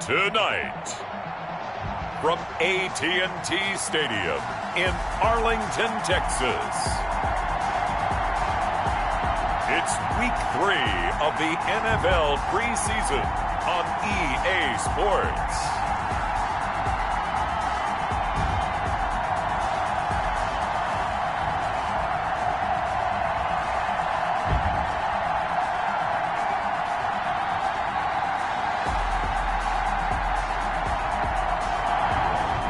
Tonight, from AT&T Stadium in Arlington, Texas, it's Week 3 of the NFL preseason on EA Sports.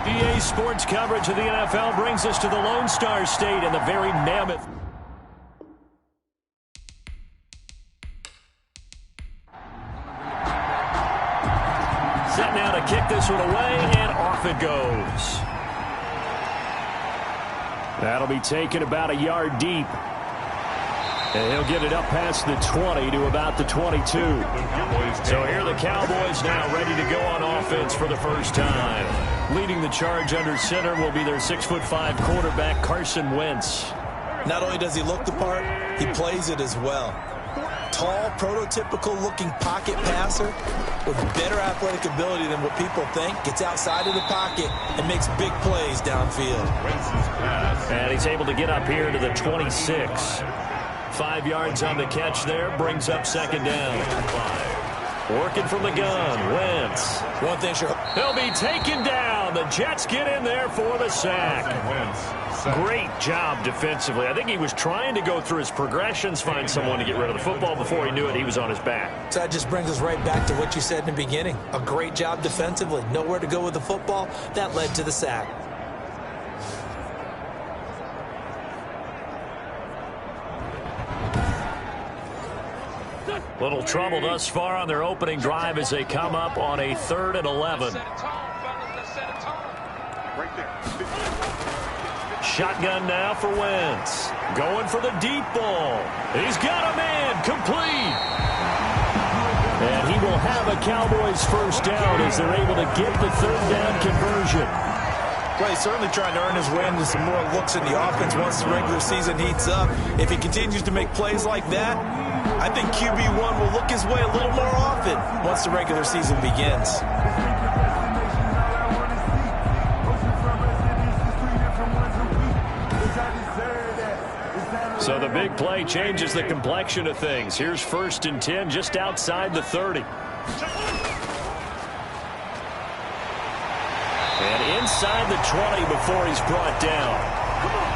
EA Sports coverage of the NFL brings us to the Lone Star State and the very mammoth. Set now to kick this one away, and off it goes. That'll be taken about a yard deep. And he'll get it up past the 20 to about the 22. So here the Cowboys now ready to go on offense for the first time. Leading the charge under center will be their 6'5" quarterback, Carson Wentz. Not only does he look the part, he plays it as well. Tall, prototypical-looking pocket passer with better athletic ability than what people think. Gets outside of the pocket and makes big plays downfield. And he's able to get up here to the 26. 5 yards on the catch there, brings up second down. Working from the gun, Wentz. One thing sure. He'll be taken down. The Jets get in there for the sack. Great job defensively. I think he was trying to go through his progressions, find someone to get rid of the football. Before he knew it, he was on his back. So that just brings us right back to what you said in the beginning. A great job defensively. Nowhere to go with the football. That led to the sack. Little trouble thus far on their opening drive as they come up on a 3rd and 11. Shotgun now for Wentz. Going for the deep ball. He's got a man complete. And he will have a Cowboys first down as they're able to get the 3rd down conversion. Well, he's certainly trying to earn his way into some more looks in the offense once the regular season heats up. If he continues to make plays like that, I think QB1 will look his way a little more often once the regular season begins. So the big play changes the complexion of things. Here's 1st and 10 just outside the 30. And inside the 20 before he's brought down.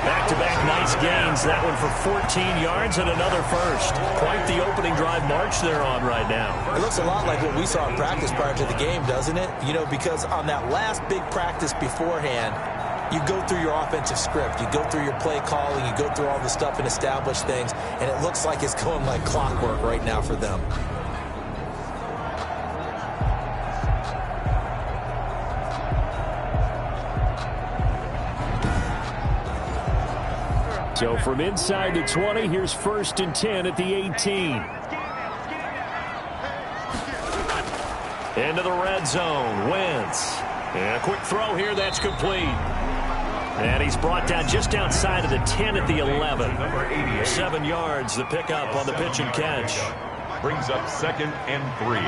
Back-to-back nice gains. That one for 14 yards and another first. Quite the opening drive march they're on right now. It looks a lot like what we saw in practice prior to the game, doesn't it? You know, because on that last big practice beforehand, you go through your offensive script. You go through your play calling. You go through all the stuff and establish things. And it looks like it's going like clockwork right now for them. So from inside the 20, here's 1st and 10 at the 18. Into the red zone, Wentz. And a quick throw here, that's complete. And he's brought down just outside of the 10 at the 11. 7 yards, the pickup on the pitch and catch. Brings up 2nd and 3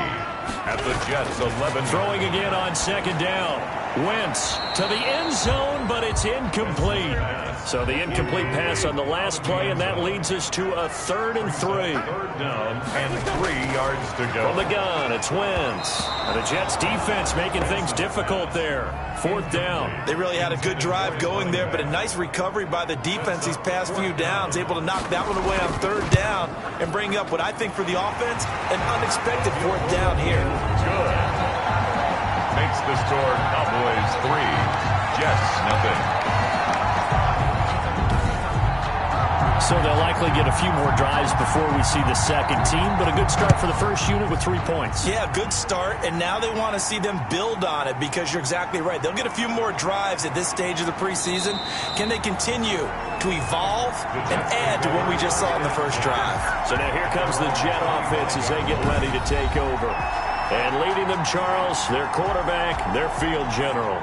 at the Jets 11. Throwing again on 2nd down. Wentz to the end zone, but it's incomplete. So the incomplete pass on the last play, and that leads us to a 3rd and 3. 3rd down and 3 yards to go. From the gun, it's Wentz. And the Jets defense making things difficult there. 4th down. They really had a good drive going there, but a nice recovery by the defense these past few downs, able to knock that one away on 3rd down and bring up what I think for the offense, an unexpected 4th down here. Good. Makes the score Cowboys 3, Jets nothing. So they'll likely get a few more drives before we see the second team, but a good start for the first unit with 3 points. Yeah, good start, and now they want to see them build on it because you're exactly right. They'll get a few more drives at this stage of the preseason. Can they continue to evolve and add to what we just saw in the first drive? So now here comes the Jet offense as they get ready to take over. And leading them, Charles, their quarterback, their field general.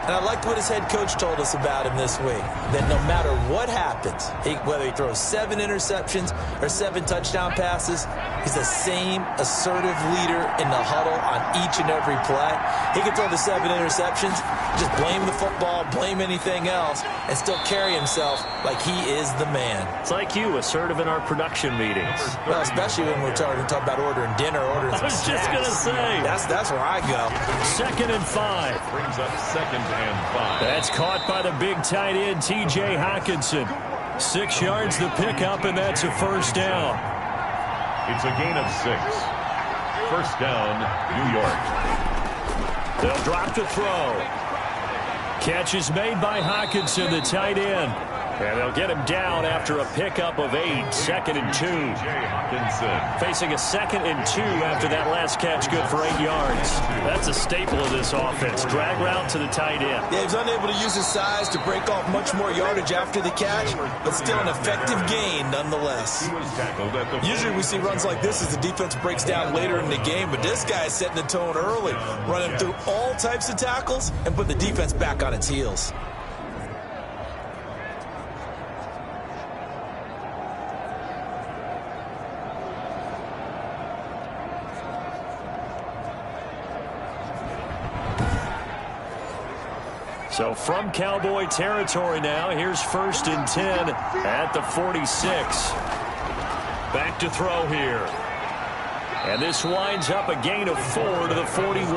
And I liked what his head coach told us about him this week, that no matter what happens, whether he throws 7 interceptions or 7 touchdown passes, he's the same assertive leader in the huddle on each and every play. He can throw the 7 interceptions, just blame the football, blame anything else, and still carry himself like he is the man. It's like you, assertive in our production meetings. Well, especially when we're talking about ordering dinner, ordering some I was snacks. just going to say. That's where I go. 2nd and 5. Brings up 2nd and 5. That's caught by the big tight end, T.J. Hockenson. 6 yards the pickup, and that's a first down. It's a gain of 6. First down, New York. They'll drop to throw. Catch is made by Hockenson, the tight end. And they'll get him down after a pickup of 8. 2nd and 2. Hockenson. Facing a 2nd and 2 after that last catch, good for 8 yards. That's a staple of this offense. Drag route to the tight end. Yeah, he was unable to use his size to break off much more yardage after the catch, but still an effective gain nonetheless. He was tackled at the Usually we see runs like this as the defense breaks down later in the game, but this guy is setting the tone early, running through all types of tackles and put the defense back on its heels. So from Cowboy territory now, here's 1st and 10 at the 46. Back to throw here. And this winds up a gain of 4 to the 41.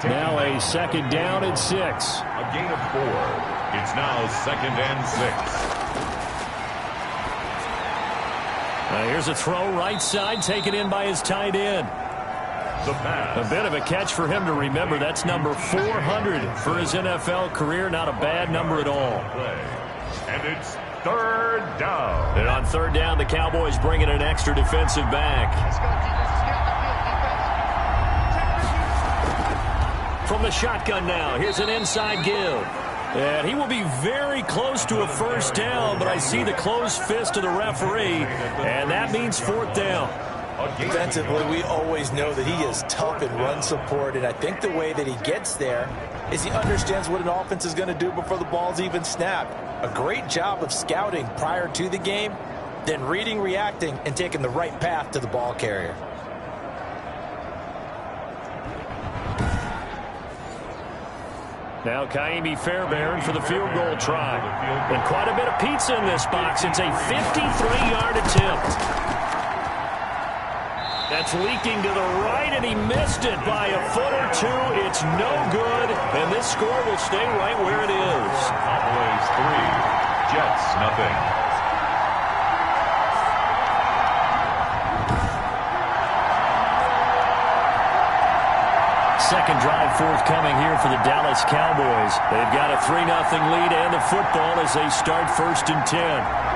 Now a 2nd down and 6. A gain of 4. It's now 2nd and 6. Here's a throw right side, taken in by his tight end. The pass. A bit of a catch for him to remember. That's number 400 for his NFL career. Not a bad number at all. And it's 3rd down. And on 3rd down, the Cowboys bring in an extra defensive back. From the shotgun now, here's an inside give. And he will be very close to a first down, but I see the closed fist of the referee, and that means 4th down. Defensively, we always know that he is tough in run support, and I think the way that he gets there is he understands what an offense is going to do before the ball's even snapped. A great job of scouting prior to the game, then reading, reacting, and taking the right path to the ball carrier. Now Kaimi Fairbairn for the field goal try. And quite a bit of pizza in this box. It's a 53-yard attempt. That's leaking to the right, and he missed it by a foot or 2. It's no good, and this score will stay right where it is. Cowboys 3, Jets nothing. Second drive forthcoming here for the Dallas Cowboys. They've got a 3-0 lead and the football as they start 1st and 10.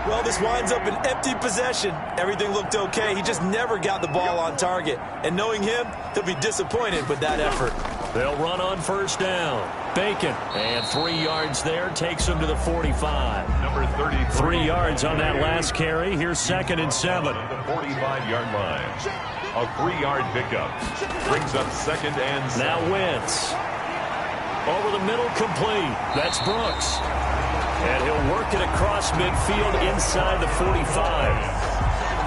Well, this winds up an empty possession. Everything looked okay. He just never got the ball on target. And knowing him, he'll be disappointed with that effort. They'll run on 1st down. Bacon. And 3 yards there takes him to the 45. Number 33. 3 yards on that last carry. Here's 2nd and 7. At the 45-yard line. A 3-yard pickup. Brings up 2nd and 7. Now Wentz. Over the middle, complete. That's Brooks. And he'll work it across midfield inside the 45.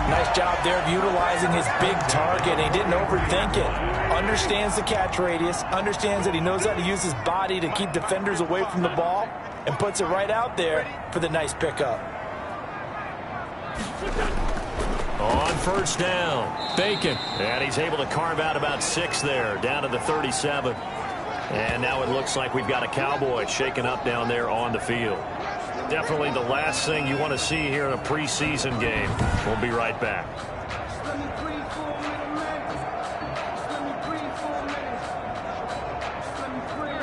Nice job there of utilizing his big target. He didn't overthink it. Understands the catch radius. Understands that he knows how to use his body to keep defenders away from the ball. And puts it right out there for the nice pickup. On 1st down, Bacon. And he's able to carve out about 6 there, down to the 37. And now it looks like we've got a Cowboy shaken up down there on the field. Definitely the last thing you want to see here in a preseason game. We'll be right back.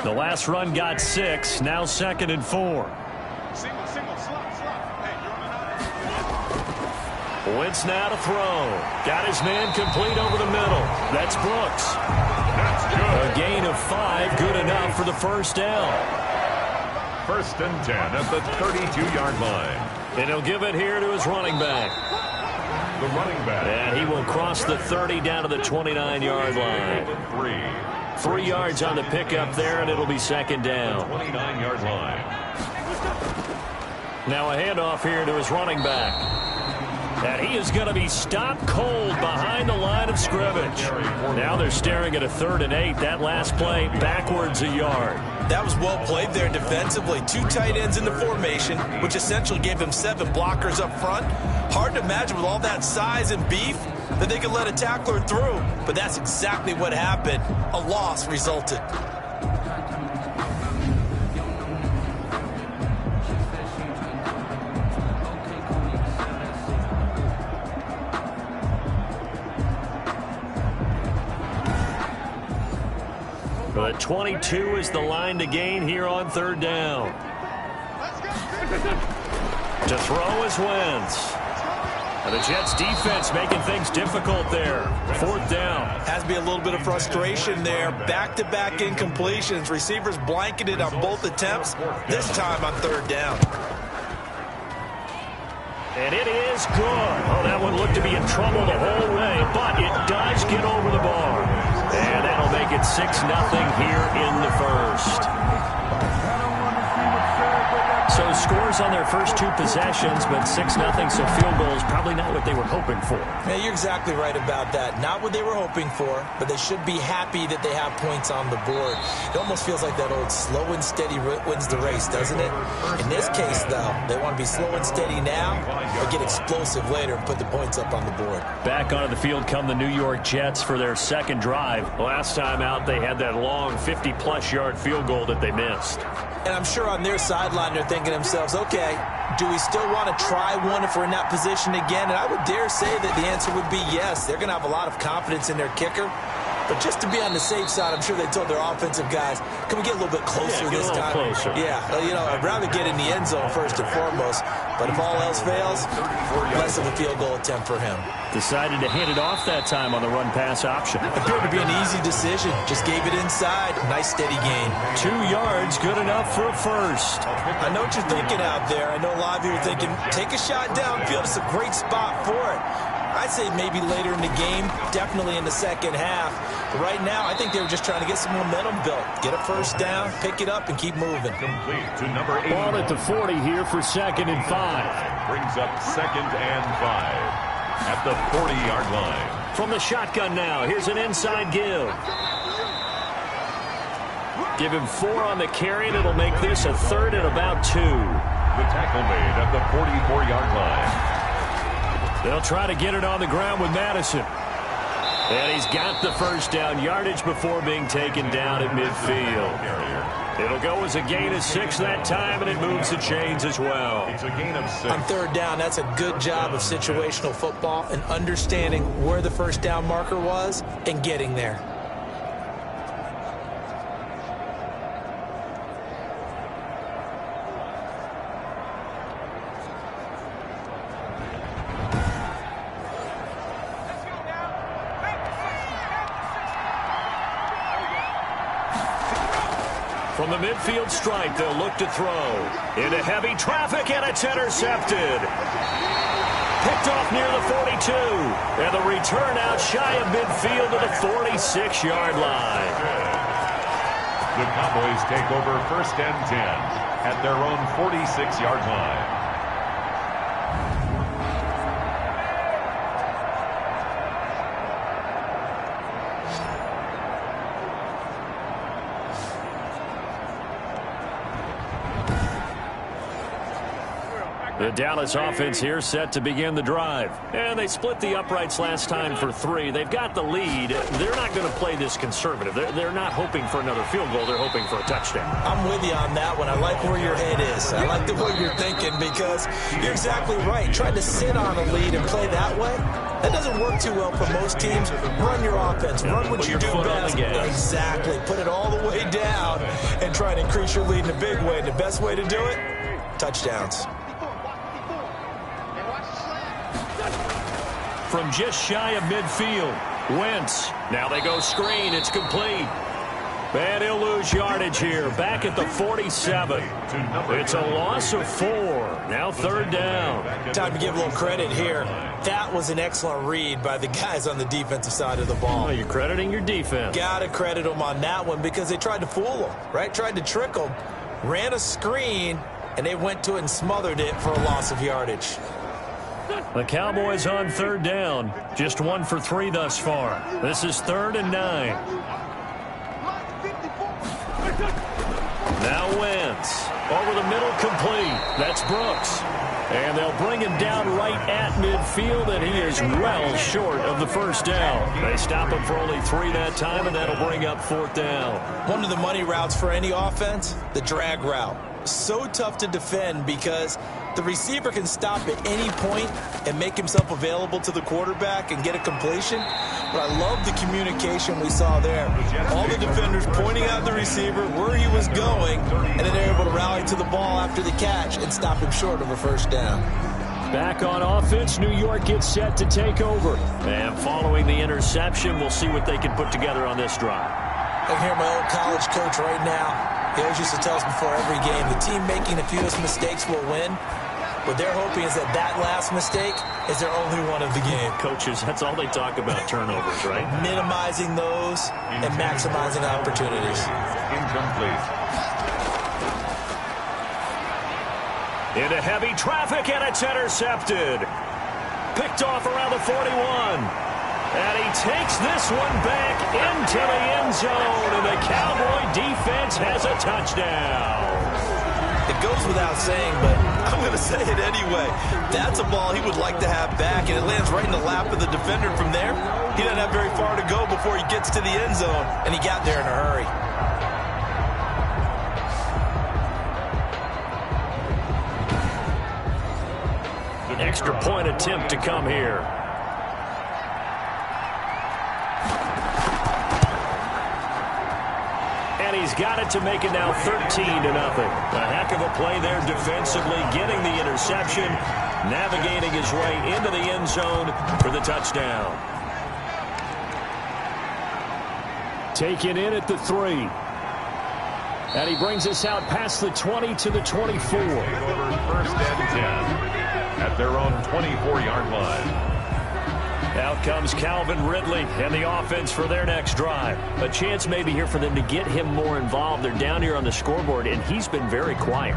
The last run got 6, now 2nd and 4. Wentz now to throw. Got his man complete over the middle. That's Brooks. That's good. A gain of 5, good enough for the first down. 1st and 10 at the 32-yard line. And he'll give it here to his running back. the running back. And he will cross the 30 down to the 29-yard line. 3 yards on the pickup there, and it'll be second down. 29-yard line. Now a handoff here to his running back. And he is going to be stopped cold behind the line of scrimmage. Now they're staring at a 3rd and 8. That last play backwards a yard. That was well played there defensively. 2 tight ends in the formation, which essentially gave them 7 blockers up front. Hard to imagine with all that size and beef that they could let a tackler through. But that's exactly what happened. A loss resulted. But 22 is the line to gain here on 3rd down. To throw is Wentz. And the Jets defense making things difficult there. 4th down. Has to be a little bit of frustration there. Back-to-back incompletions. Receivers blanketed on both attempts. This time on 3rd down. And it is good. Oh, that one looked to be in trouble the whole way, but it does get over the bar. And that'll make it 6-0 here in the first. So scores on their first 2 possessions, but 6-0, so field goals probably not what they were hoping for. Yeah, you're exactly right about that. Not what they were hoping for, but they should be happy that they have points on the board. It almost feels like that old slow and steady wins the race, doesn't it? In this case, though, they want to be slow and steady now, but get explosive later and put the points up on the board. Back onto the field come the New York Jets for their second drive. Last time out, they had that long 50-plus yard field goal that they missed. And I'm sure on their sideline they're thinking to themselves, okay, do we still want to try one if we're in that position again? And I would dare say that the answer would be yes. They're going to have a lot of confidence in their kicker. But just to be on the safe side, I'm sure they told their offensive guys, can we get a little bit closer this time? Closer. Yeah, you know, I'd rather get in the end zone first and foremost. But if all else fails, less of a field goal attempt for him. Decided to hand it off that time on the run-pass option. Appeared to be an easy decision. Just gave it inside. Nice steady gain. 2 yards, good enough for a first. I know what you're thinking out there. I know a lot of you are thinking, take a shot downfield. It's a great spot for it. I'd say maybe later in the game, definitely in the second half. But right now, I think they were just trying to get some momentum built. Get a first down, pick it up, and keep moving. Complete to number 8. Ball at the 40 here for 2nd and 5. Brings up 2nd and 5 at the 40-yard line. From the shotgun now, here's an inside give. Give him 4 on the carry, and it'll make this a 3rd and about 2. The tackle made at the 44-yard line. They'll try to get it on the ground with Madison. And he's got the first down, yardage before being taken down at midfield. It'll go as a gain of 6 that time, and it moves the chains as well. It's a gain of 6. On 3rd down, that's a good job of situational football and understanding where the first down marker was and getting there. From the midfield stripe, they'll look to throw. Into heavy traffic, and it's intercepted. Picked off near the 42. And the return out shy of midfield to the 46-yard line. The Cowboys take over 1st and 10 at their own 46-yard line. The Dallas offense here set to begin the drive. And they split the uprights last time for 3. They've got the lead. They're not going to play this conservative. They're not hoping for another field goal. They're hoping for a touchdown. I'm with you on that one. I like where your head is. I like the way you're thinking because you're exactly right. Trying to sit on a lead and play that way, that doesn't work too well for most teams. Run your offense. Run what you do best. Exactly. Put it all the way down and try to increase your lead in a big way. And the best way to do it, touchdowns. From just shy of midfield, Wentz. Now they go screen. It's complete. And he'll lose yardage here, back at the 47. It's a loss of 4. Now 3rd down. Time to give a little credit here. That was an excellent read by the guys on the defensive side of the ball. Oh, you're crediting your defense. Got to credit them on that one because they tried to fool them, right? Tried to trick them. Ran a screen, and they went to it and smothered it for a loss of yardage. The Cowboys on 3rd down. Just 1 for 3 thus far. This is 3rd and 9. Now Wentz. Over the middle, complete. That's Brooks. And they'll bring him down right at midfield, and he is well short of the 1st down. They stop him for only 3 that time, and that'll bring up 4th down. One of the money routes for any offense, the drag route. So tough to defend because the receiver can stop at any point and make himself available to the quarterback and get a completion. But I love the communication we saw there. All the defenders pointing out the receiver where he was going, and then they're able to rally to the ball after the catch and stop him short of a 1st down. Back on offense, New York gets set to take over. And following the interception, we'll see what they can put together on this drive. I can hear my old college coach right now. He always used to tell us before every game, the team making the fewest mistakes will win. What they're hoping is that last mistake is their only one of the game. Coaches, that's all they talk about, turnovers, right? Minimizing those and maximizing opportunities. Incomplete. Into heavy traffic, and it's intercepted. Picked off around the 41. And he takes this one back into the end zone, and the Cowboy defense has a touchdown. It goes without saying, but I'm going to say it anyway. That's a ball he would like to have back, and it lands right in the lap of the defender from there. He doesn't have very far to go before he gets to the end zone, and he got there in a hurry. An extra point attempt to come here. He's got it to make it now 13-0. A heck of a play there defensively, getting the interception, navigating his way into the end zone for the touchdown. Taken in at the 3. And he brings us out past the 20 to the 24. Over 1st and 10 at their own 24-yard line. Out comes Calvin Ridley and the offense for their next drive. A chance maybe here for them to get him more involved. They're down here on the scoreboard, and he's been very quiet.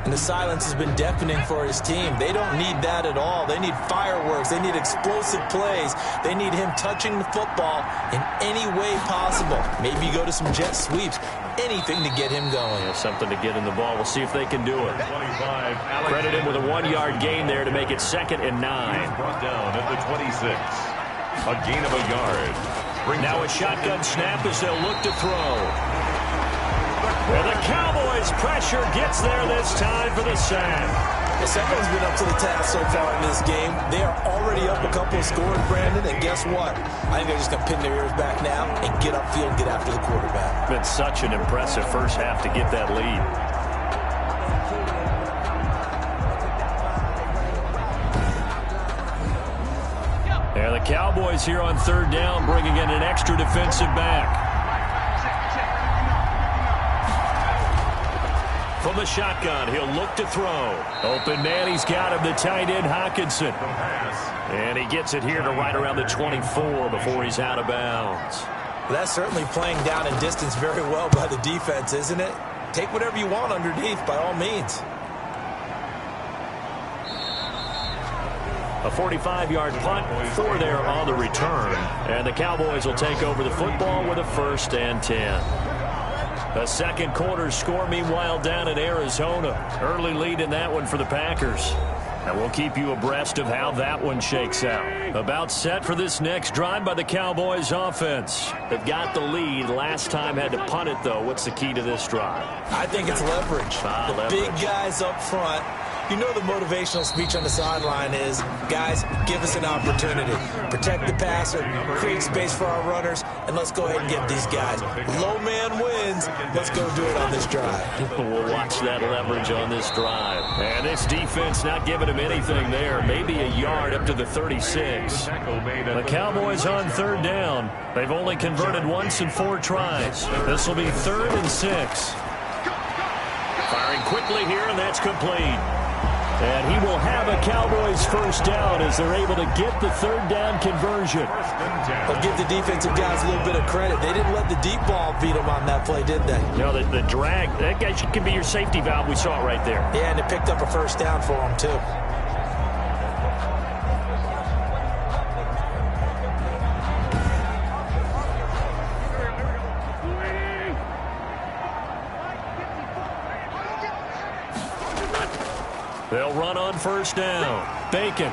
And the silence has been deafening for his team. They don't need that at all. They need fireworks. They need explosive plays. They need him touching the football in any way possible. Maybe go to some jet sweeps. Anything to get him going. Yeah, something to get in the ball. We'll see if they can do it. 25. Credit him with a 1-yard gain there to make it 2nd and 9. Brought down at the 26. A gain of a yard. Now a shotgun snap as they'll look to throw. And the Cowboys pressure gets there this time for the sack. Someone's been up to the task so far in this game. They are already up a couple of scores, Brandon, and guess what? I think they're just going to pin their ears back now and get upfield and get after the quarterback. Been such an impressive first half to get that lead. And the Cowboys here on 3rd down, bringing in an extra defensive back. From the shotgun, he'll look to throw. Open man, he's got him, the tight end, Hockenson. And he gets it here to right around the 24 before he's out of bounds. Well, that's certainly playing down and distance very well by the defense, isn't it? Take whatever you want underneath, by all means. A 45-yard punt, 4 there on the return. And the Cowboys will take over the football with a 1st and 10. A second quarter score, meanwhile, down in Arizona. Early lead in that one for the Packers. And we'll keep you abreast of how that one shakes out. About set for this next drive by the Cowboys offense. They've got the lead. Last time had to punt it, though. What's the key to this drive? I think it's leverage. Leverage. Big guys up front You know the motivational speech on the sideline is, guys, give us an opportunity. Protect the passer, create space for our runners, and let's go ahead and get these guys. Low man wins. Let's go do it on this drive. We'll watch that leverage on this drive. And this defense not giving him anything there. Maybe a yard up to the 36. The Cowboys on third down. They've only converted once in 4 tries. This will be 3rd and 6. Firing quickly here, and that's complete. And he will have a Cowboys first down as they're able to get the 3rd down conversion. I'll give the defensive guys a little bit of credit. They didn't let the deep ball beat them on that play, did they? No, the drag, that guy can be your safety valve. We saw it right there. Yeah, and it picked up a first down for them, too. They'll run on first down. Bacon.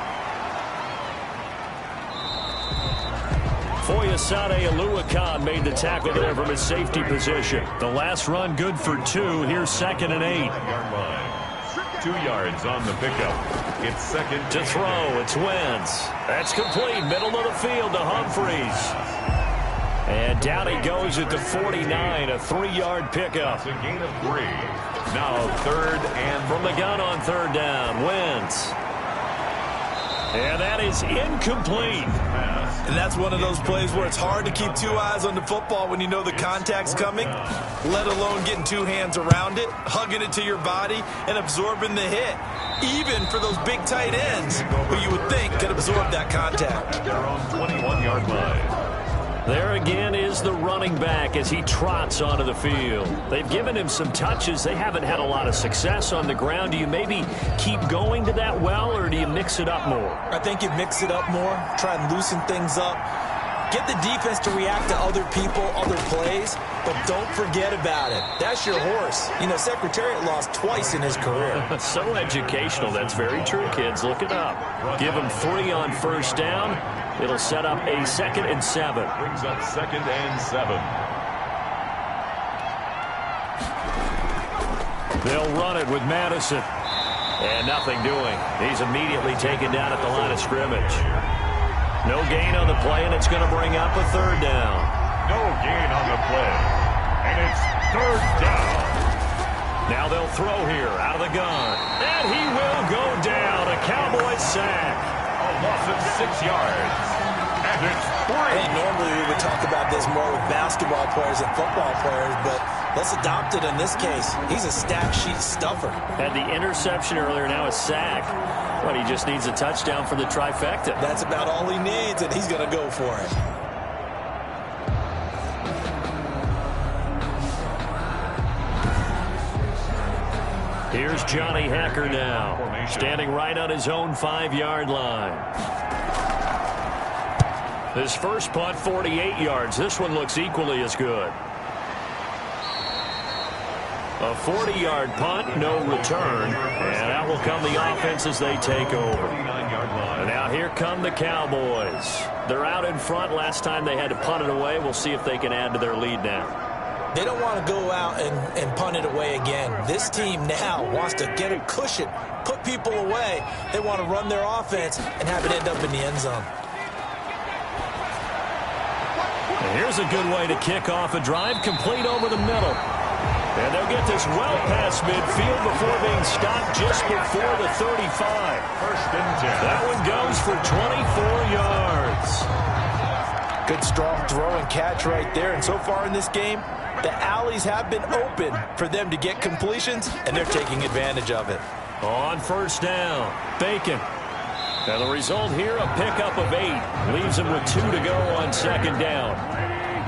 Foyesade Aluakan made the tackle there from his safety position. The last run good for 2. Here's 2nd and 8. 2 yards on the pickup. It's 2nd to throw. It's Wentz. That's complete. Middle of the field to Humphries. And down he goes at the 49. A 3-yard pickup. It's a gain of 3. Now 3rd and from the gun on 3rd down. Wentz. And that is incomplete. And that's one of those plays where it's hard to keep 2 eyes on the football when you know the contact's coming, let alone getting 2 hands around it, hugging it to your body, and absorbing the hit. Even for those big tight ends who you would think could absorb that contact. Their own 21-yard line. There again is the running back as he trots onto the field. They've given him some touches. They haven't had a lot of success on the ground. Do you maybe keep going to that well, or do you mix it up more? I think you mix it up more, try and loosen things up. Get the defense to react to other people, other plays, but don't forget about it. That's your horse. You know, Secretariat lost twice in his career. So educational. That's very true, kids. Look it up. Give him 3 on first down. It'll set up a 2nd and 7. Brings up 2nd and 7. They'll run it with Madison. And nothing doing. He's immediately taken down at the line of scrimmage. No gain on the play, and it's going to bring up a 3rd down. No gain on the play. And it's 3rd down. Now they'll throw here out of the gun. And he will go down. A Cowboys sack. A loss of 6 yards. And it's 3. Hey, normally we would talk about this more with basketball players and football players, but let's adopt it in this case. He's a stack sheet stuffer. Had the interception earlier, now a sack. But he just needs a touchdown for the trifecta. That's about all he needs, and he's going to go for it. Here's Johnny Hacker now, standing right on his own 5-yard line. His first punt, 48 yards. This one looks equally as good. A 40-yard punt, no return. And out will come the offense as they take over. And now here come the Cowboys. They're out in front. Last time they had to punt it away. We'll see if they can add to their lead now. They don't want to go out and punt it away again. This team now wants to get a cushion, put people away. They want to run their offense and have it end up in the end zone. And here's a good way to kick off a drive, complete over the middle. And they'll get this well past midfield before being stopped just before the 35. 1st and 10. That one goes for 24 yards. Good strong throw and catch right there. And so far in this game, the alleys have been open for them to get completions, and they're taking advantage of it. On first down, Bacon. And the result here, a pickup of 8. Leaves him with 2 to go on 2nd down.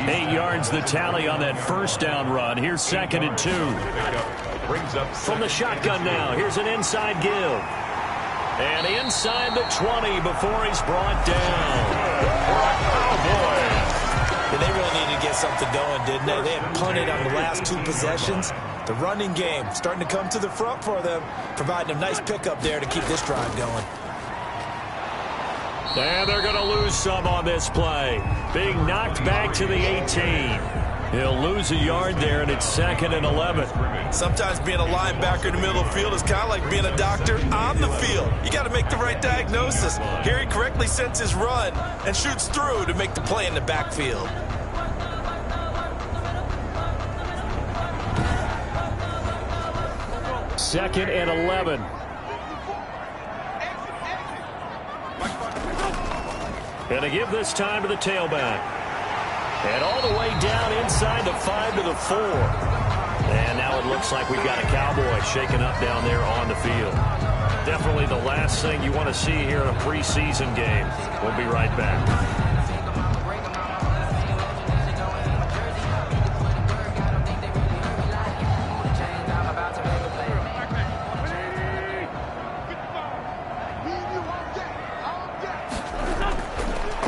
8 yards the tally on that first down run. Here's 2nd and 2. From the shotgun now, here's an inside give. And inside the 20 before he's brought down. They really needed to get something going, didn't they? They had punted on the last 2 possessions. The running game starting to come to the front for them, providing a nice pickup there to keep this drive going. And they're going to lose some on this play. Being knocked back to the 18. He'll lose a yard there, and it's 2nd and 11. Sometimes being a linebacker in the middle of the field is kind of like being a doctor on the field. You got to make the right diagnosis. Here he correctly sets his run and shoots through to make the play in the backfield. Second and 11. And to give this time to the tailback. And all the way down inside the 5 to the 4. And now it looks like we've got a Cowboy shaking up down there on the field. Definitely the last thing you want to see here in a preseason game. We'll be right back.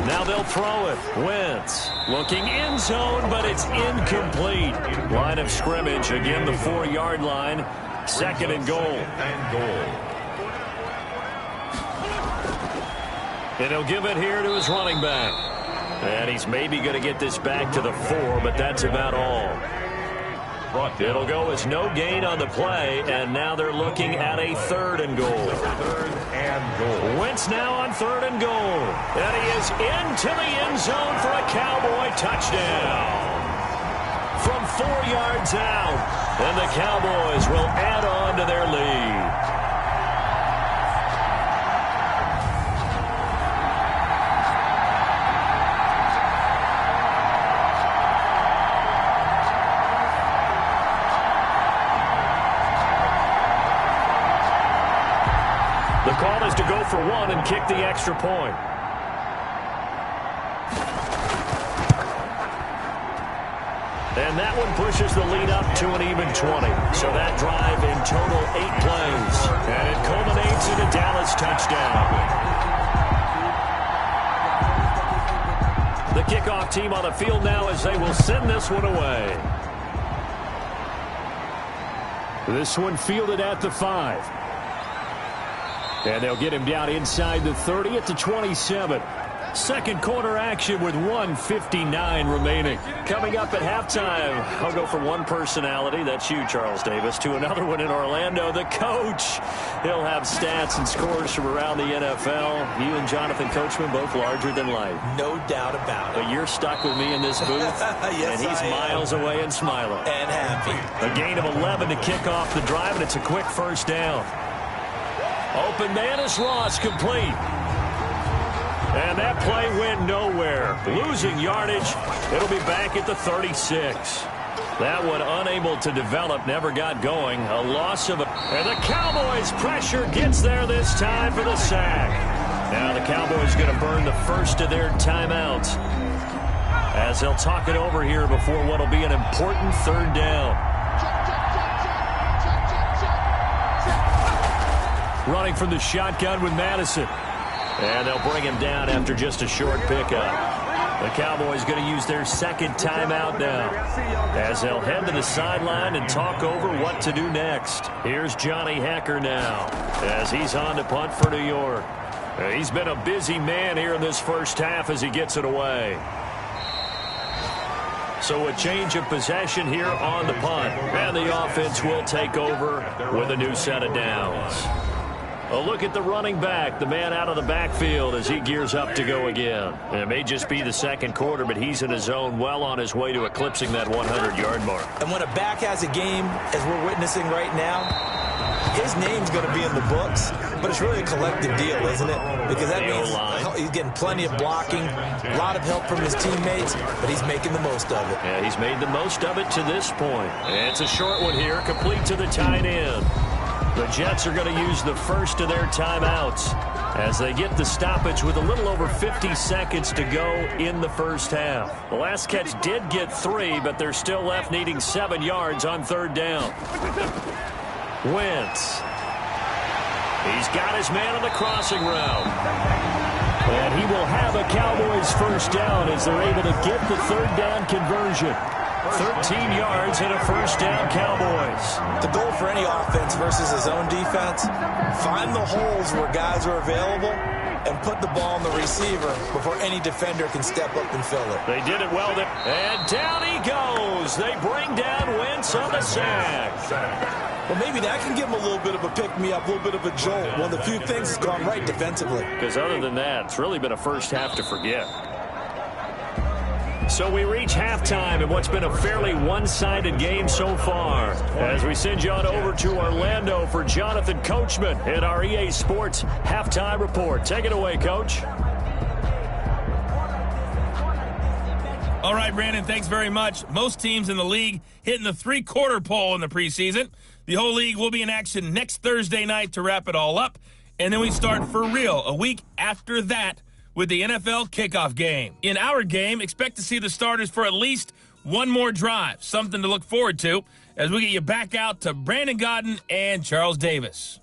Now they'll throw it. Wentz looking end zone, but it's incomplete. Line of scrimmage, again the 4-yard line. 2nd and goal. And he'll give it here to his running back. And he's maybe going to get this back to the 4, but that's about all. It'll go as no gain on the play, and now they're looking at a 3rd and goal. 3rd and goal. Wentz now on 3rd and goal. And he is into the end zone for a Cowboy touchdown. From 4 yards out, and the Cowboys will add on to their lead. The call is to go for 1 and kick the extra point. And that one pushes the lead up to an even 20. So that drive in total 8 plays. And it culminates in a Dallas touchdown. The kickoff team on the field now as they will send this one away. This one fielded at the 5. And they'll get him down inside the 30 at the 27. Second quarter action with 1:59 remaining. Coming up at halftime, I'll go from one personality, that's you, Charles Davis, to another one in Orlando, the coach. He'll have stats and scores from around the NFL. You and Jonathan Coachman both larger than life. No doubt about it. But you're stuck with me in this booth, yes, and he's miles away and smiling. And happy. A gain of 11 to kick off the drive, and it's a quick first down. Open man is Ross, complete. And that play went nowhere. Losing yardage. It'll be back at the 36. That one unable to develop, never got going. A loss of and the Cowboys pressure gets there this time for the sack. Now the Cowboys going to burn the first of their timeouts as they'll talk it over here before what will be an important 3rd down. Running from the shotgun with Madison. And they'll bring him down after just a short pickup. The Cowboys going to use their 2nd timeout now as they'll head to the sideline and talk over what to do next. Here's Johnny Hacker now as he's on to punt for New York. He's been a busy man here in this first half as he gets it away. So a change of possession here on the punt. And the offense will take over with a new set of downs. A look at the running back, the man out of the backfield as he gears up to go again. And it may just be the 2nd quarter, but he's in his zone, well on his way to eclipsing that 100-yard mark. And when a back has a game, as we're witnessing right now, his name's going to be in the books, but it's really a collective deal, isn't it? Because that means he's getting plenty of blocking, a lot of help from his teammates, but he's making the most of it. Yeah, he's made the most of it to this point. And it's a short one here, complete to the tight end. The Jets are going to use the first of their timeouts as they get the stoppage with a little over 50 seconds to go in the first half. The last catch did get 3, but they're still left needing 7 yards on 3rd down. Wentz. He's got his man on the crossing route. And he will have a Cowboys first down as they're able to get the 3rd down conversion. 13 yards and a first down, Cowboys. The goal for any offense versus his own defense, find the holes where guys are available and put the ball on the receiver before any defender can step up and fill it. They did it well there. And down he goes. as they bring down Wentz on the sack. Well, maybe that can give him a little bit of a pick-me-up, a little bit of a jolt. One of the few things that's gone right defensively. Because other than that, it's really been a first half to forget. So we reach halftime in what's been a fairly one-sided game so far. As we send you on over to Orlando for Jonathan Coachman in our EA Sports Halftime Report. Take it away, Coach. All right, Brandon, thanks very much. Most teams in the league hitting the three-quarter pole in the preseason. The whole league will be in action next Thursday night to wrap it all up. And then we start for real a week after that with the NFL kickoff game. In our game, expect to see the starters for at least one more drive, something to look forward to as we get you back out to Brandon Godden and Charles Davis.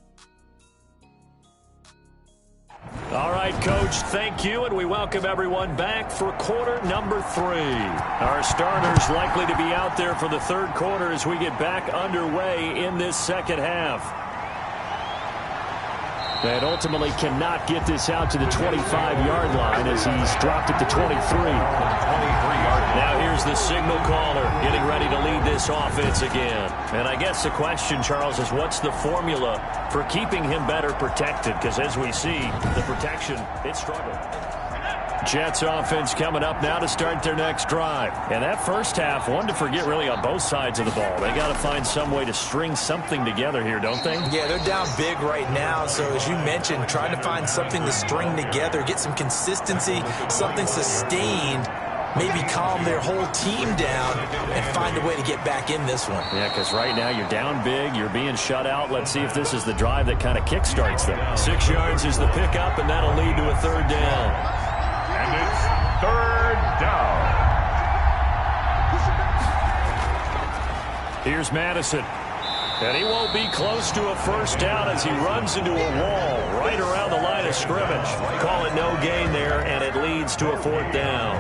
All right, Coach, thank you, and we welcome everyone back for quarter number 3. Our starters likely to be out there for the third quarter as we get back underway in this second half. And ultimately cannot get this out to the 25-yard line as he's dropped it to 23. Now here's the signal caller getting ready to lead this offense again. And I guess the question, Charles, is what's the formula for keeping him better protected? Because as we see, the protection, it struggled. Jets offense coming up now to start their next drive. And that first half, one to forget really on both sides of the ball. They got to find some way to string something together here, don't they? Yeah, they're down big right now. So as you mentioned, trying to find something to string together, get some consistency, something sustained, maybe calm their whole team down and find a way to get back in this one. Yeah, because right now you're down big, you're being shut out. Let's see if this is the drive that kind of kickstarts them. 6 yards is the pickup, and that'll lead to a third down. And it's third down. Here's Madison. And he won't be close to a first down as he runs into a wall right around the line of scrimmage. Call it no gain there, and it leads to a fourth down.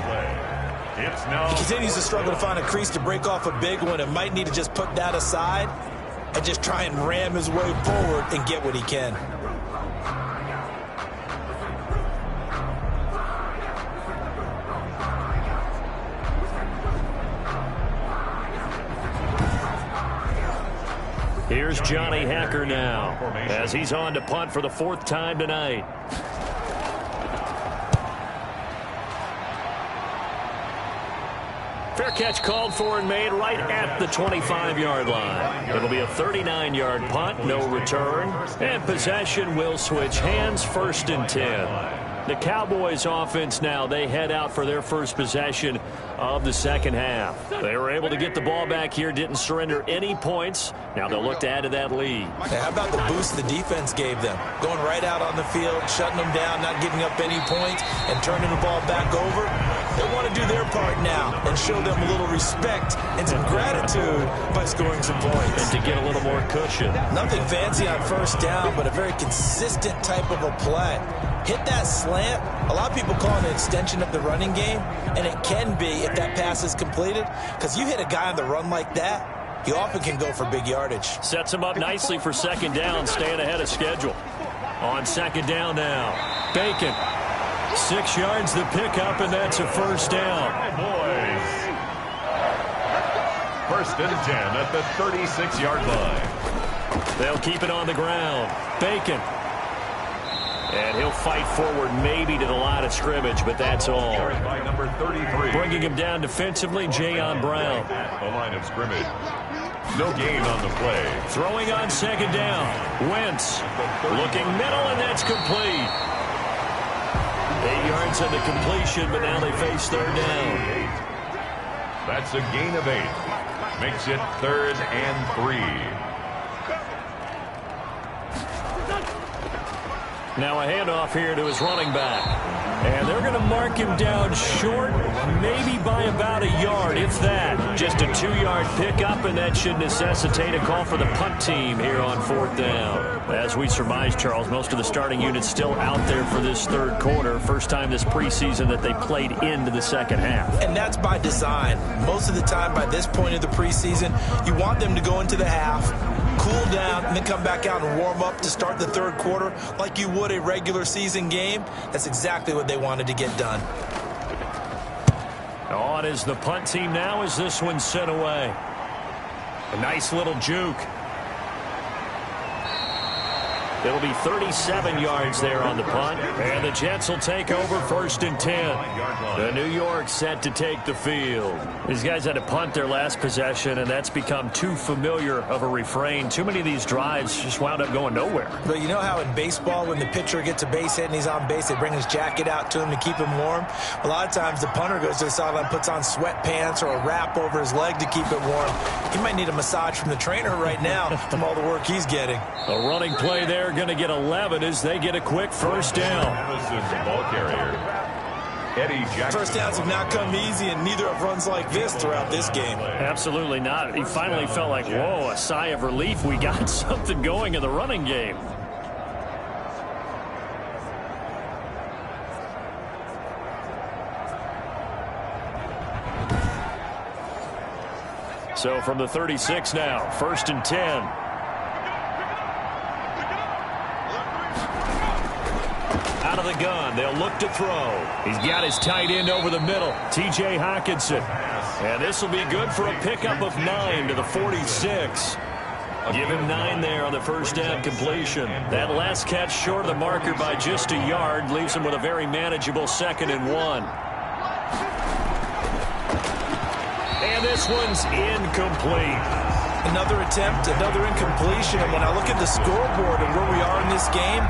He continues to struggle to find a crease to break off a big one and might need to just put that aside and just try and ram his way forward and get what he can. Here's Johnny Hacker now as he's on to punt for the fourth time tonight. Fair catch called for and made right at the 25-yard line. It'll be a 39-yard punt, no return, and possession will switch hands, 1st and 10. The Cowboys offense now, they head out for their first possession of the second half. They were able to get the ball back here, didn't surrender any points. Now they'll look to add to that lead. Hey, how about the boost the defense gave them? Going right out on the field, shutting them down, not giving up any points, and turning the ball back over. They want to do their part now and show them a little respect and some gratitude by scoring some points. And to get a little more cushion. Nothing fancy on first down, but a very consistent type of a play. Hit that slant. A lot of people call it an extension of the running game, and it can be if that pass is completed, because you hit a guy on the run like that, he often can go for big yardage. Sets him up nicely for second down, staying ahead of schedule. On second down now, Bacon. 6 yards the pickup, and that's a first down. Boys. 1st and 10 at the 36-yard line. They'll keep it on the ground. Bacon. And he'll fight forward maybe to the line of scrimmage, but that's all. By number 33. Bringing him down defensively, Jayon Brown. At the line of scrimmage. No gain on the play. Throwing on second down. Wentz looking middle, and that's complete. 8 yards on the completion, but now they face third down. That's a gain of 8. Makes it 3rd and 3. Now a handoff here to his running back. And they're going to mark him down short, maybe by about a yard, if that. Just a 2-yard pickup, and that should necessitate a call for the punt team here on 4th down. As we surmise, Charles, most of the starting units still out there for this third quarter. First time this preseason that they played into the second half. And that's by design. Most of the time by this point of the preseason, you want them to go into the half, cool down, and then come back out and warm up to start the third quarter like you would a regular season game. That's exactly what they wanted to get done. on as the punt team now as this one's sent away. A nice little juke. It'll be 37 yards there on the punt. And the Jets will take over 1st and 10. The New York set to take the field. These guys had to punt their last possession, and that's become too familiar of a refrain. Too many of these drives just wound up going nowhere. But you know how in baseball, when the pitcher gets a base hit and he's on base, they bring his jacket out to him to keep him warm? A lot of times the punter goes to the sideline, puts on sweatpants or a wrap over his leg to keep it warm. He might need a massage from the trainer right now from all the work he's getting. A running play there, going to get 11 as they get a quick first down. Ball carrier. Eddie Jackson. First downs have not come easy, and neither have runs like this throughout this game. Absolutely not. He finally felt like, whoa, a sigh of relief. We got something going in the running game. So from the 36 now, 1st and 10. Out of the gun, they'll look to throw. He's got his tight end over the middle, T.J. Hockenson. And this will be good for a pickup of 9 to the 46. Give him 9 there on the first down completion. That last catch short of the marker by just a yard leaves him with a very manageable 2nd and 1. And this one's incomplete. Another attempt, another incompletion. And when I look at the scoreboard and where we are in this game,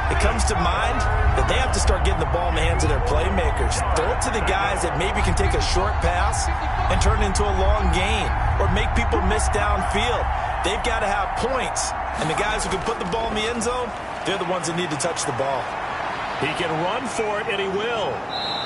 it comes to mind that they have to start getting the ball in the hands of their playmakers. Throw it to the guys that maybe can take a short pass and turn it into a long gain or make people miss downfield. They've got to have points. And the guys who can put the ball in the end zone, they're the ones that need to touch the ball. He can run for it, and he will.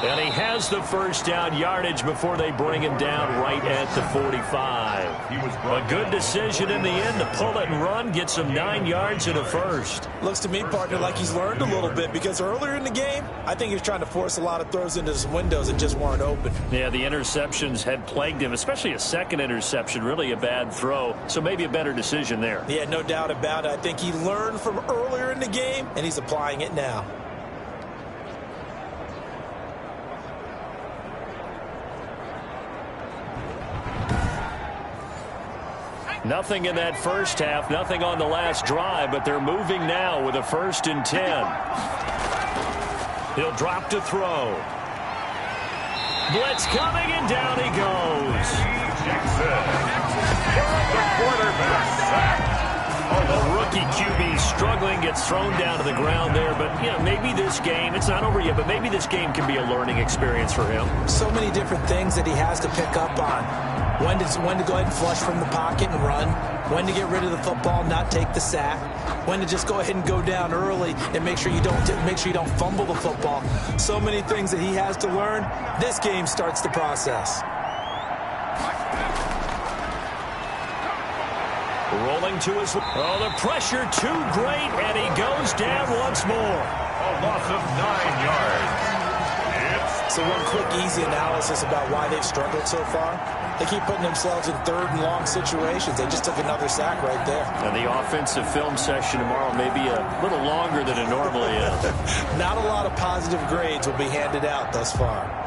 And he has the first down yardage before they bring him down right at the 45. A good decision in the end to pull it and run, get some 9 yards and a first. Looks to me, partner, like he's learned a little bit because earlier in the game, I think he was trying to force a lot of throws into his windows that just weren't open. Yeah, the interceptions had plagued him, especially a second interception, really a bad throw. So maybe a better decision there. Yeah, no doubt about it. I think he learned from earlier in the game, and he's applying it now. Nothing in that first half, nothing on the last drive, but they're moving now with a 1st and 10. He'll drop to throw. Blitz coming, and down he goes. Jackson. The quarterback sack. The rookie QB struggling, gets thrown down to the ground there, but maybe this game, it's not over yet, but maybe this game can be a learning experience for him. So many different things that he has to pick up on. When to go ahead and flush from the pocket and run. When to get rid of the football, not take the sack. When to just go ahead and go down early and make sure you don't fumble the football. So many things that he has to learn. This game starts the process. Rolling to his... Oh, the pressure too great, and he goes down once more. A loss of 9 yards. So one quick, easy analysis about why they've struggled so far. They keep putting themselves in 3rd and long situations. They just took another sack right there. And the offensive film session tomorrow may be a little longer than it normally is. Not a lot of positive grades will be handed out thus far.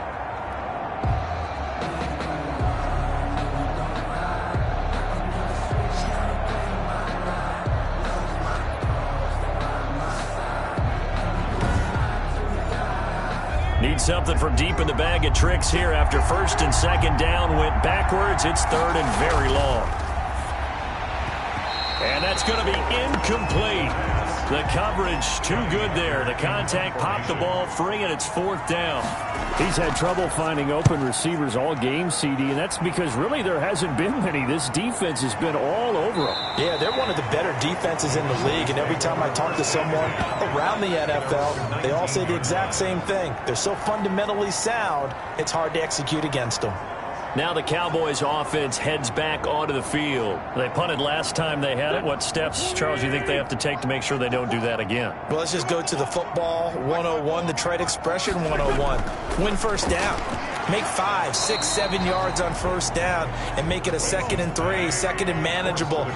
Need something from deep in the bag of tricks here after 1st and 2nd down. Went backwards. It's 3rd and very long. And that's going to be incomplete. The coverage too good there. The contact popped the ball free, and it's 4th down. He's had trouble finding open receivers all game, CD, and that's because really there hasn't been many. This defense has been all over them. Yeah, they're one of the better defenses in the league, and every time I talk to someone around the NFL, they all say the exact same thing. They're so fundamentally sound, it's hard to execute against them. Now the Cowboys offense heads back onto the field. They punted last time they had it. What steps, Charles, do you think they have to take to make sure they don't do that again? Well, let's just go to the football 101, the trade expression 101. Win first down. Make 5, 6, 7 yards on first down and make it a 2nd and 3, 2nd and manageable.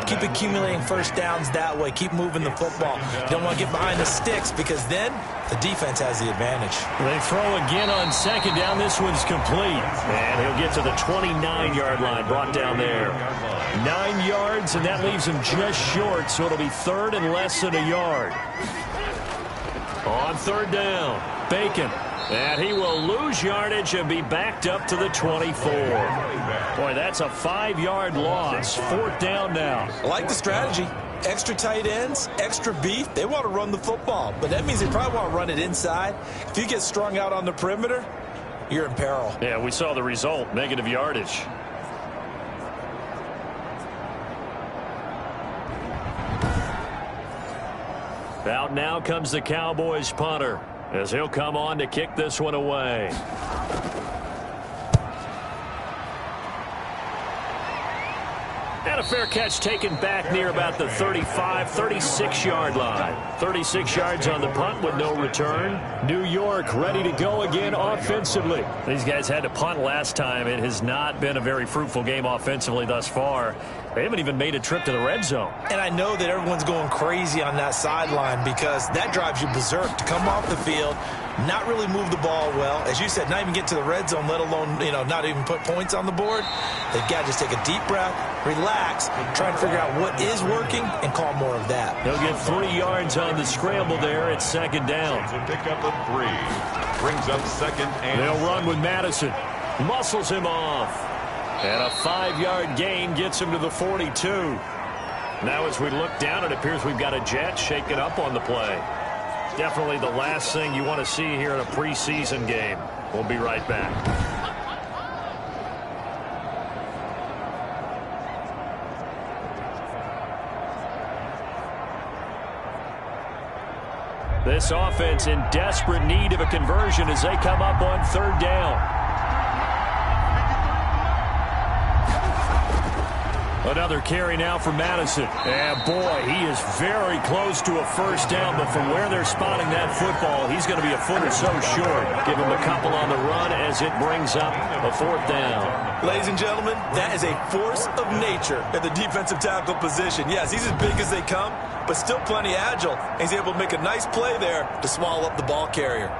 Keep accumulating first downs that way. Keep moving the football. You don't want to get behind the sticks because then the defense has the advantage. They throw again on 2nd down. This one's complete. And he'll get to the 29-yard line, brought down there. 9 yards, and that leaves him just short, so it'll be 3rd and less than a yard. On 3rd down, Bacon. And he will lose yardage and be backed up to the 24. Boy, that's a 5-yard loss. 4th down now. I like the strategy. Extra tight ends, extra beef. They want to run the football, but that means they probably want to run it inside. If you get strung out on the perimeter, you're in peril. Yeah, we saw the result, negative yardage. Out now comes the Cowboys punter, as he'll come on to kick this one away. And a fair catch taken back near about the 35, 36-yard line. 36 yards on the punt with no return. New York ready to go again offensively. These guys had to punt last time. It has not been a very fruitful game offensively thus far. They haven't even made a trip to the red zone. And I know that everyone's going crazy on that sideline because that drives you berserk to come off the field, not really move the ball well. As you said, not even get to the red zone, let alone, not even put points on the board. They've got to just take a deep breath, relax, try and figure out what is working, and call more of that. They'll get 3 yards on the scramble there at 2nd down. Pick up a 3. Brings up 2nd and... They'll run with Madison. Muscles him off. And a 5-yard gain gets him to the 42. Now as we look down, it appears we've got a jet shaken up on the play. Definitely the last thing you want to see here in a preseason game. We'll be right back. This offense in desperate need of a conversion as they come up on 3rd down. Another carry now for Madison. And boy, he is very close to a first down, but from where they're spotting that football, he's going to be a foot or so short. Give him a couple on the run as it brings up a 4th down. Ladies and gentlemen, that is a force of nature at the defensive tackle position. Yes, he's as big as they come, but still plenty agile. He's able to make a nice play there to swallow up the ball carrier.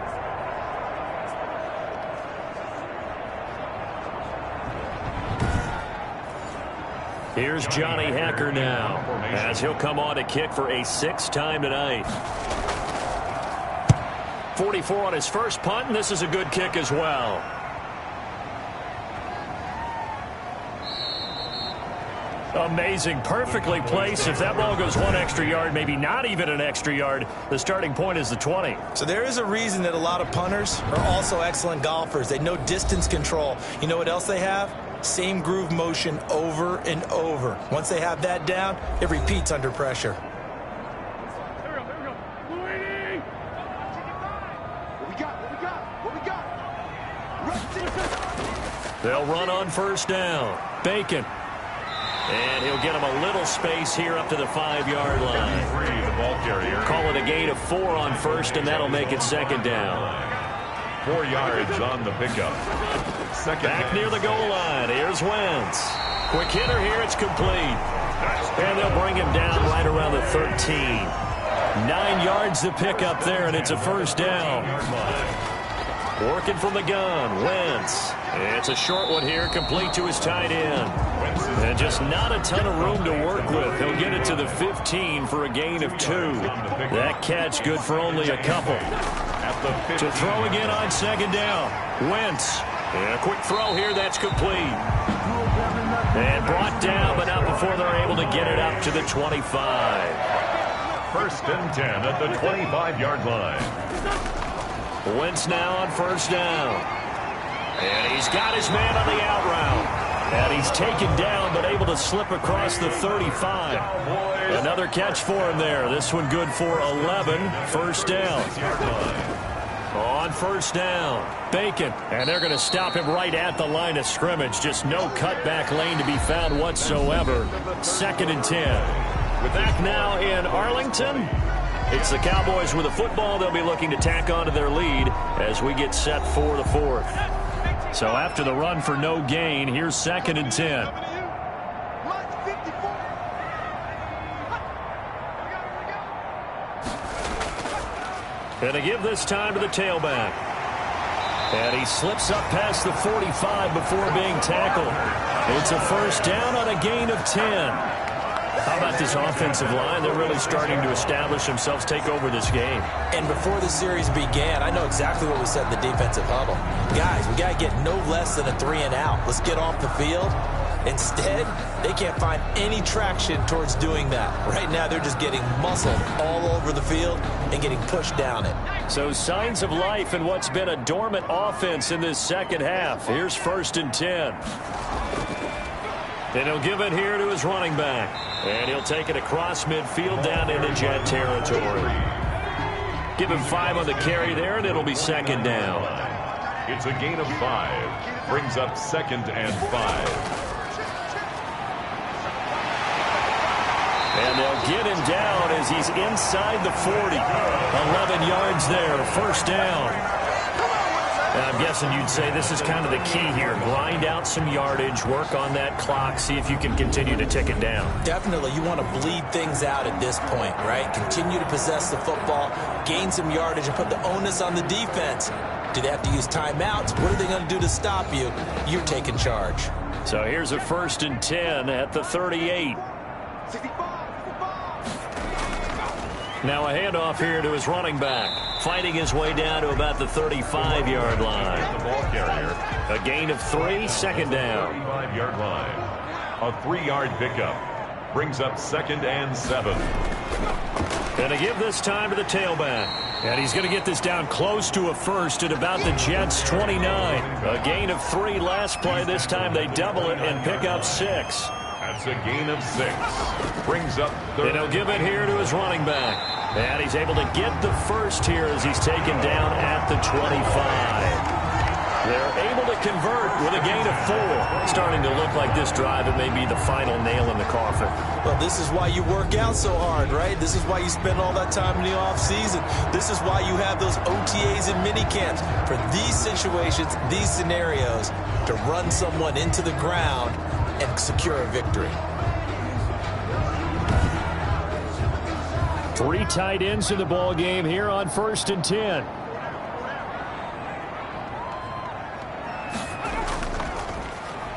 Here's Johnny Hacker now, as he'll come on to kick for a 6th time tonight. 44 on his first punt, and this is a good kick as well. Amazing, perfectly placed. If that ball goes 1 extra yard, maybe not even an extra yard, the starting point is the 20. So there is a reason that a lot of punters are also excellent golfers. They know distance control. You know what else they have? Same groove motion over and over. Once they have that down, it repeats under pressure. They'll run on 1st down. Bacon. And he'll get him a little space here up to the 5-yard line. Call it a gain of 4 on 1st, and that'll make it 2nd down. 4 yards on the pickup. Back near the goal line. Here's Wentz. Quick hitter here. It's complete. And they'll bring him down right around the 13. 9 yards to pick up there, and it's a 1st down. Working from the gun. Wentz. It's a short one here, complete to his tight end. And just not a ton of room to work with. He'll get it to the 15 for a gain of 2. That catch good for only a couple. To throw again on 2nd down. Wentz. And a quick throw here, that's complete. And brought down, but not before they're able to get it up to the 25. 1st and 10 at the 25-yard line. Wentz now on 1st down. And he's got his man on the out route. And he's taken down, but able to slip across the 35. Another catch for him there. This one good for 11. 1st down. On 1st down, Bacon. And they're going to stop him right at the line of scrimmage. Just no cutback lane to be found whatsoever. 2nd and 10. Back now in Arlington. It's the Cowboys with the football. They'll be looking to tack on to their lead as we get set for the 4th. So after the run for no gain, here's 2nd and 10. And to give this time to the tailback. And he slips up past the 45 before being tackled. It's a first down on a gain of 10. How about this offensive line? They're really starting to establish themselves, take over this game. And before the series began, I know exactly what we said in the defensive huddle. Guys, we got to get no less than a 3-and-out. Let's get off the field. Instead, they can't find any traction towards doing that. Right now, they're just getting muscled all over the field and getting pushed down it. So signs of life in what's been a dormant offense in this second half. Here's 1st and 10. And he'll give it here to his running back. And he'll take it across midfield down into Jet territory. Give him 5 on the carry there, and it'll be 2nd down. It's a gain of 5. Brings up 2nd and 5. And they'll get him down as he's inside the 40. 11 yards there, 1st down. And I'm guessing you'd say this is kind of the key here. Grind out some yardage, work on that clock, see if you can continue to tick it down. Definitely, you want to bleed things out at this point, right? Continue to possess the football, gain some yardage, and put the onus on the defense. Do they have to use timeouts? What are they going to do to stop you? You're taking charge. So here's a 1st and 10 at the 38. Now a handoff here to his running back, fighting his way down to about the 35-yard line. The ball carrier. A gain of 3, 2nd down. 35-yard line. A 3-yard pickup. Brings up 2nd and 7. And to give this time to the tailback. And he's going to get this down close to a first at about the Jets' 29. A gain of 3 last play. This time they double it and pick up 6. That's a gain of 6. Brings up 3rd. And he'll give it here to his running back. And he's able to get the first here as he's taken down at the 25. They're able to convert with a gain of 4. Starting to look like this drive, it may be the final nail in the coffin. Well, this is why you work out so hard, right? This is why you spend all that time in the offseason. This is why you have those OTAs and minicamps. For these situations, these scenarios, to run someone into the ground and secure a victory. 3 tight ends in the ball game here on 1st and 10.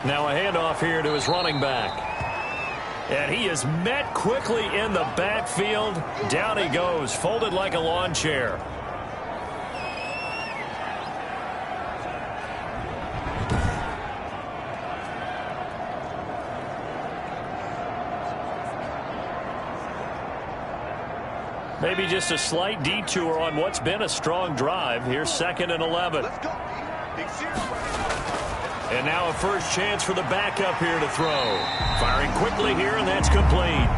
Now a handoff here to his running back. And he is met quickly in the backfield. Down he goes, folded like a lawn chair. Maybe just a slight detour on what's been a strong drive. Here's 2nd and 11. And now a first chance for the backup here to throw. Firing quickly here, and that's complete.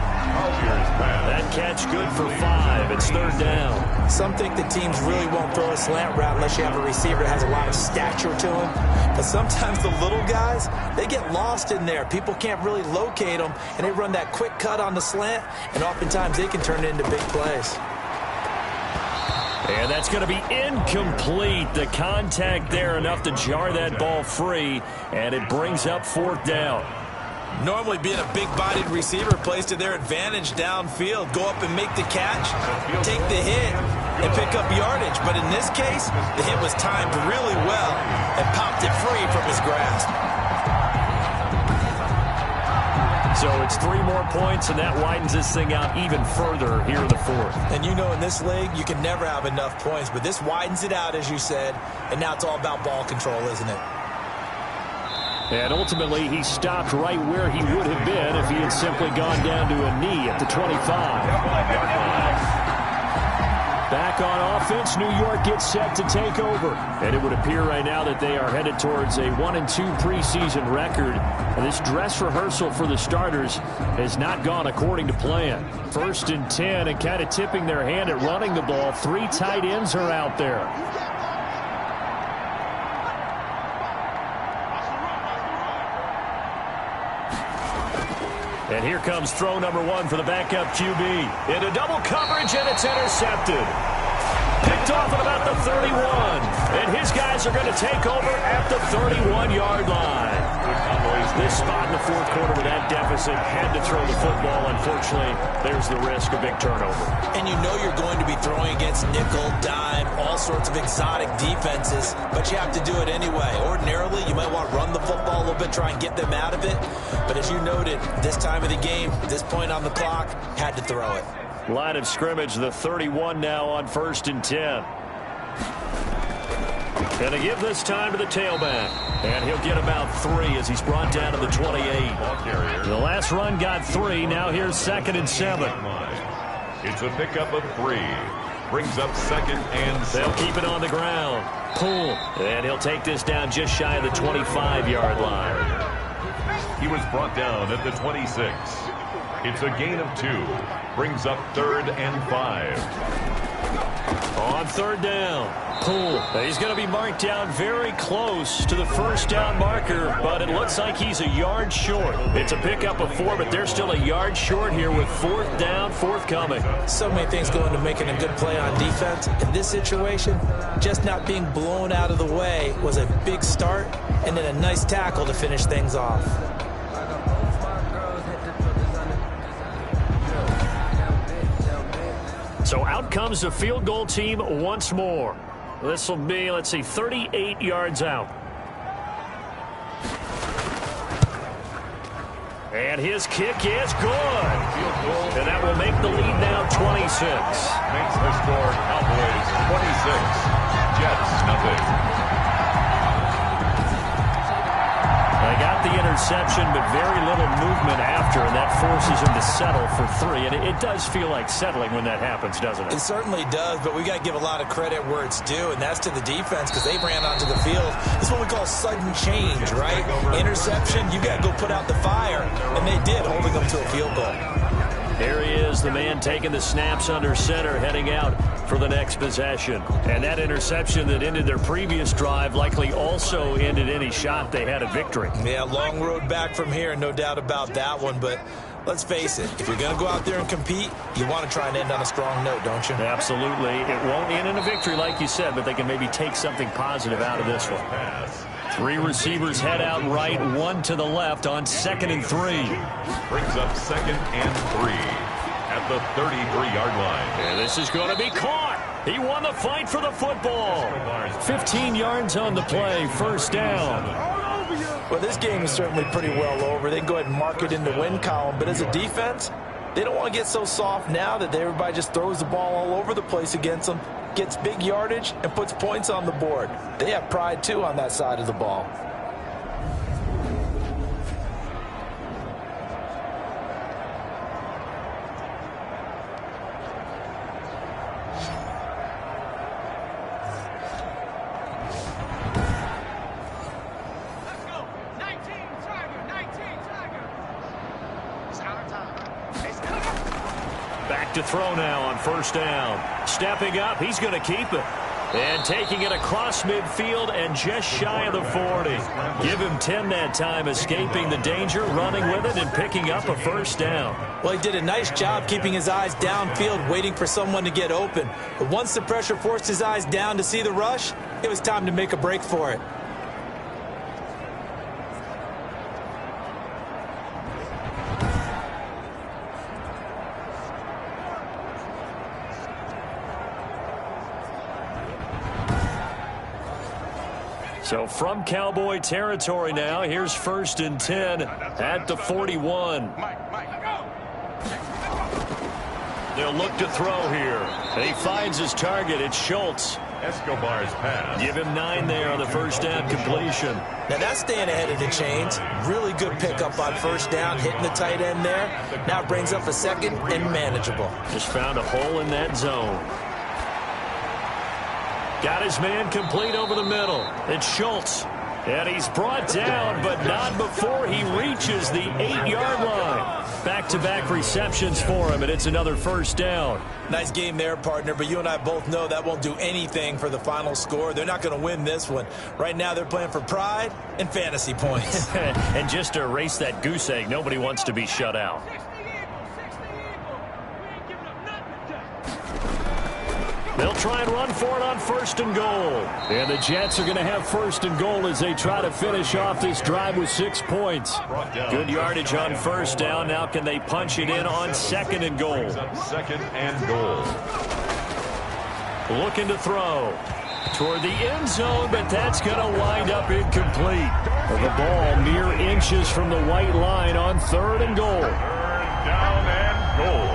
That catch good for 5. It's 3rd down. Some think that teams really won't throw a slant route unless you have a receiver that has a lot of stature to him. But sometimes the little guys, they get lost in there. People can't really locate them, and they run that quick cut on the slant, and oftentimes they can turn it into big plays. And that's going to be incomplete. The contact there enough to jar that ball free, and it brings up 4th down. Normally being a big-bodied receiver plays to their advantage downfield. Go up and make the catch, take the hit, and pick up yardage. But in this case, the hit was timed really well and popped it free from his grasp. So it's 3 more points, and that widens this thing out even further here in the 4th. And you know in this league, you can never have enough points, but this widens it out, as you said, and now it's all about ball control, isn't it? And ultimately, he stopped right where he would have been if he had simply gone down to a knee at the 25. Back on offense, New York gets set to take over. And it would appear right now that they are headed towards a 1-2 preseason record. And this dress rehearsal for the starters has not gone according to plan. 1st and 10, and kind of tipping their hand at running the ball. 3 tight ends are out there. And here comes throw number 1 for the backup QB. Into double coverage, and it's intercepted. Picked picked off at about the 31. And his guys are going to take over at the 31-yard line. This spot in the fourth quarter with that deficit had to throw the football. Unfortunately, there's the risk of big turnover. And you know you're going to be throwing against nickel, dime, all sorts of exotic defenses, but you have to do it anyway. Ordinarily, you might want to run the football a little bit, try and get them out of it. But as you noted, this time of the game, this point on the clock, had to throw it. Line of scrimmage, the 31 now on 1st and 10. Going to give this time to the tailback. And he'll get about 3 as he's brought down to the 28. The last run got 3. Now here's 2nd and 7. It's a pickup of 3. Brings up 2nd and 7. They'll keep it on the ground. Pull. And he'll take this down just shy of the 25-yard line. He was brought down at the 26. It's a gain of 2. Brings up 3rd and 5. On 3rd down. Pull. He's going to be marked down very close to the first down marker, but it looks like he's a yard short. It's a pickup of 4, but they're still a yard short here with 4th down, forthcoming. So many things go into making a good play on defense. In this situation, just not being blown out of the way was a big start, and then a nice tackle to finish things off. So out comes the field goal team once more. This will be, let's see, 38 yards out. And his kick is good. And that will make the lead now 26. Makes the score Cowboys 26. Jets nothing. They got the interception, but very little movement after, and that forces him to settle for 3. And it does feel like settling when that happens, doesn't it? It certainly does, but we got to give a lot of credit where it's due, and that's to the defense because they ran onto the field. This is what we call sudden change, right? Interception, you got to go put out the fire, and they did, holding them to a field goal. Here he is, the man taking the snaps under center, heading out for the next possession. And that interception that ended their previous drive likely also ended any shot they had at victory. Yeah, long road back from here, no doubt about that one. But let's face it, if you're going to go out there and compete, you want to try and end on a strong note, don't you? Absolutely. It won't end in a victory, like you said, but they can maybe take something positive out of this one. 3 receivers head out right, 1 to the left on 2nd and 3. Brings up 2nd and 3 at the 33-yard line. And this is going to be caught. He won the fight for the football. 15 yards on the play, 1st down. Well, this game is certainly pretty well over. They can go ahead and mark it in the win column, but as a defense, they don't want to get so soft now that everybody just throws the ball all over the place against them, gets big yardage, and puts points on the board. They have pride, too, on that side of the ball. Back to throw now on 1st down. Stepping up, he's going to keep it. And taking it across midfield and just shy of the 40. Give him 10 that time, escaping the danger, running with it, and picking up a 1st down. Well, he did a nice job keeping his eyes downfield, waiting for someone to get open. But once the pressure forced his eyes down to see the rush, it was time to make a break for it. So from Cowboy territory now, here's 1st and 10 at the 41. They'll look to throw here. And he finds his target. It's Schultz. Escobar's pass. Give him 9 there on the 1st down completion. Now that's staying ahead of the chains. Really good pickup on 1st down, hitting the tight end there. Now it brings up a 2nd and manageable. Just found a hole in that zone. Got his man complete over the middle. It's Schultz. And he's brought down, but not before he reaches the 8-yard line. Back-to-back receptions for him, and it's another 1st down. Nice game there, partner, but you and I both know that won't do anything for the final score. They're not going to win this one. Right now they're playing for pride and fantasy points. And just to erase that goose egg, nobody wants to be shut out. They'll try and run for it on 1st and goal. And the Jets are going to have 1st and goal as they try to finish off this drive with 6 points. Good yardage on 1st down. Now can they punch it in on 2nd and goal? 2nd and goal. Looking to throw toward the end zone, but that's going to wind up incomplete. The ball mere inches from the white line on 3rd and goal. 3rd down and goal.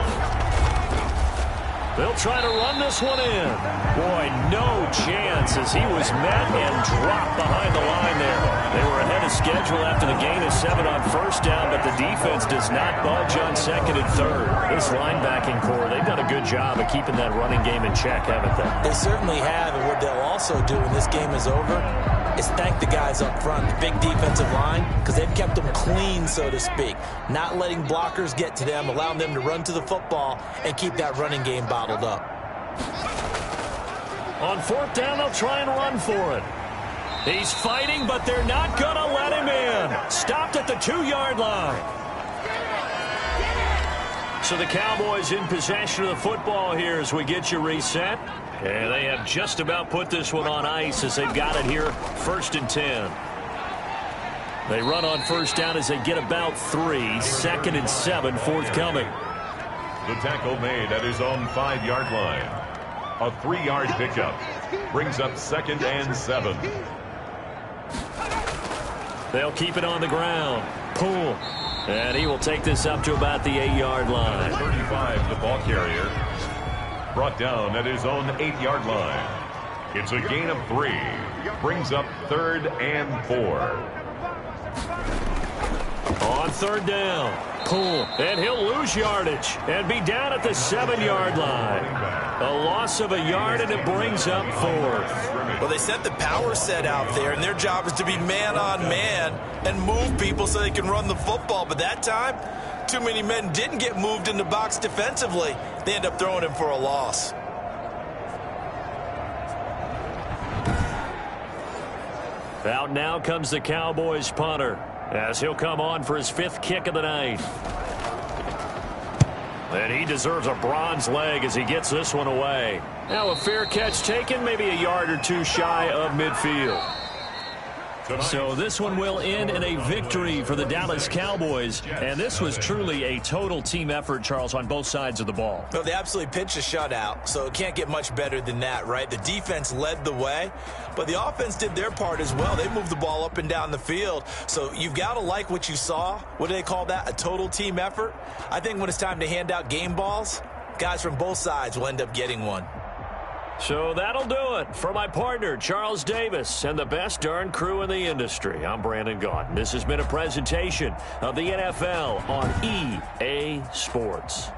They'll try to run this one in. Boy, no chance as he was met and dropped behind the line there. They were ahead of schedule after the gain of 7 on 1st down, but the defense does not budge on 2nd and 3rd. This linebacking core, they've done a good job of keeping that running game in check, haven't they? They certainly have, and what they'll also do when this game is over is thank the guys up front, the big defensive line, because they've kept them clean, so to speak. Not letting blockers get to them, allowing them to run to the football and keep that running game bottled up. On 4th down, they'll try and run for it. He's fighting, but they're not going to let him in. Stopped at the 2-yard line. So the Cowboys in possession of the football here as we get you reset. And they have just about put this one on ice as they've got it here, 1st and 10. They run on 1st down as they get about 3, 2nd and 7 forthcoming. The tackle made at his own 5-yard line. A 3-yard pickup brings up 2nd and 7. They'll keep it on the ground. Pull. And he will take this up to about the 8-yard line. 35, the ball carrier. Brought down at his own 8-yard line. It's a gain of 3. Brings up 3rd and 4. On 3rd down. Pull. And he'll lose yardage and be down at the 7-yard line. A loss of a yard, and it brings up 4th. Well, they set the power set out there, and their job is to be man-on-man and move people so they can run the football. But that time, too many men didn't get moved in the box defensively. They end up throwing him for a loss. Out now comes the Cowboys punter as he'll come on for his 5th kick of the night. And he deserves a bronze leg as he gets this one away. Now a fair catch taken, maybe a yard or 2 shy of midfield. So this one will end in a victory for the Dallas Cowboys. And this was truly a total team effort, Charles, on both sides of the ball. Well, they absolutely pitched a shutout, so it can't get much better than that, right? The defense led the way, but the offense did their part as well. They moved the ball up and down the field. So you've got to like what you saw. What do they call that? A total team effort? I think when it's time to hand out game balls, guys from both sides will end up getting one. So that'll do it for my partner, Charles Davis, and the best darn crew in the industry. I'm Brandon Gaudin. This has been a presentation of the NFL on EA Sports.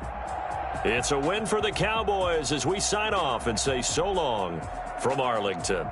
It's a win for the Cowboys as we sign off and say so long from Arlington.